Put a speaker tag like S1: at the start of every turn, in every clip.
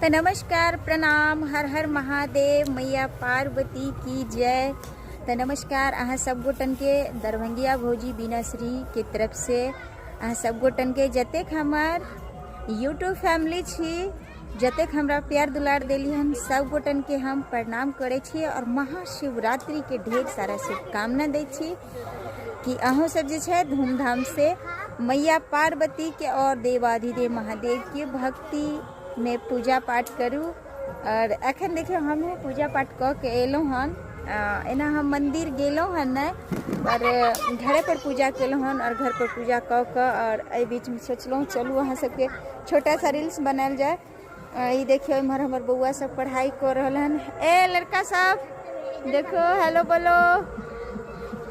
S1: तो नमस्कार, प्रणाम, हर हर महादेव, मैया पार्वती की जय। तो नमस्कार अहाँ सब गोटन के दरभंगिया भौजी बीनाश्री के तरफ से अहाँ सब गोटन के जतेक हमार यूट्यूब फैमिली छी, जतेक हमरा प्यार दुलार देली हम सब गोटन के हम प्रणाम करे छी और महाशिवरात्रि के ढेर सारा शुभकामना दे छी कि अहों सब जे छै धूमधाम से मैया पार्वती के और देवाधिदेव महादेव के भक्ति में पूजा पाठ करूँ। और अखन देखियो हम पूजा पाठ क के एलहुँ हन। एना हम मंदिर गेलहुँ हन नहीं, और घरे पर पूजा केलहुँ हन और घर पर पूजा क के और एहि बीच में सोचलहुँ चलू अहाँ सबके छोटा सा रील्स बनायल जाए। ये देखियो इम्हर हमर बउआ सब पढ़ाई कर रहल हन। ए लड़का सब देखो, हेलो बोलो।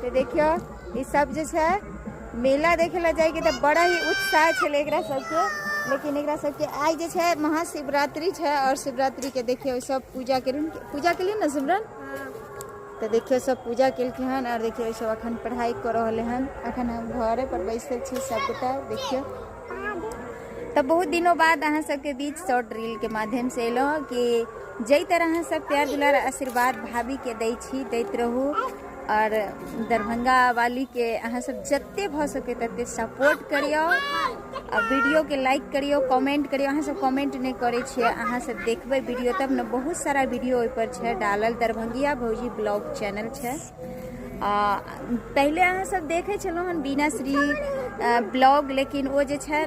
S1: तो देखियो ये सब जे छै मेला देखे ला जाए तो बड़ा ही उत्साह छे एकरा सबके, लेकिन एकरा सबके आज जे छै महाशिवरात्रि छै और शिवरात्रि के देखियो सब पूजा के ना सिमरन। तो देखियो सब पूजा केलखिन हन और देखियो सब अखन पढ़ाई कर रहले हन। अखन हम घरे पर बैसल छी सब गोटा। देखियो तो बहुत दिनों बाद अहाँ सबके बीच शॉर्ट रील के माध्यम से एलो कि जई तरह अहाँ सब प्यार दुलार आशीर्वाद भाभी के दै छी, दैत रहू। और दरभंगा वाली के अहाँ सब जत्ते भ सके तत्ते सपोर्ट करियो और वीडियो के लाइक करियो, कमेंट करियो। अहाँ सब कमेंट नहीं करे छिए, अहाँ सब देखबे वीडियो तब न बहुत सारा वीडियो ओइ पर छै डालल। दरभंगिया भौजी ब्लॉग चैनल छै। पहले अहाँ सब देखे छलो हन बीनाश्री ब्लॉग, लेकिन वो जे छै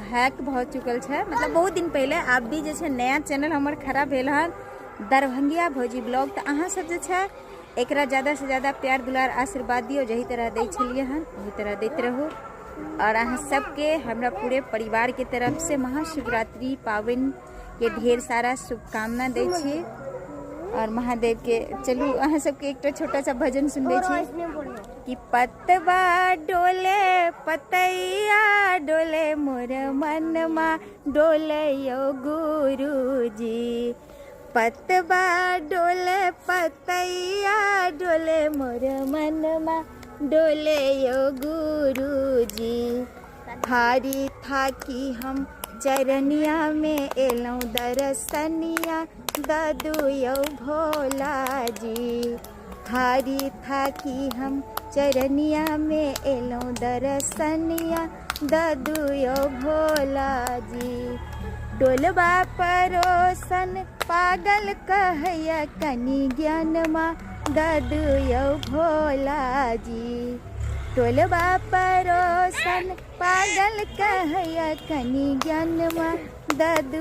S1: हैक भ चुकल छै, मतलब बहुत दिन पहले। आब भी जे छै नया चैनल हमर खड़ा भेल हन दरभंगिया भौजी ब्लॉग। तो अहाँ सब जे छै एकरा ज़्यादा से ज़्यादा प्यार दुलार आशीर्वाद दियो, जही तरह दै छलिए हन वही तरह दैत रहू। और अहाँ सबके हमरा पूरे परिवार के तरफ से महाशिवरात्रि पावन के ढेर सारा शुभकामना दै छी। और महादेव के चलू अहाँ सबके एक छोटा सा भजन सुनबे छी कि पतवा डोले पतैया डोले मोर मनमा डोले यो गुरुजी। पतवा डोले पतैया डोले मोर मनमा डोले यो गुरुजी। हारी था कि हम चरनिया में एलौं दरसनिया दादू यो भोला जी। हारी था कि हम चरनिया में एलौं दरसनिया दादू यो भोला जी। डोलबा परोसन पागल कहया कनी ज्ञानमा दादू यो भोला जी। डोलबा परोसन पागल कहया कनी ज्ञानमा दादू।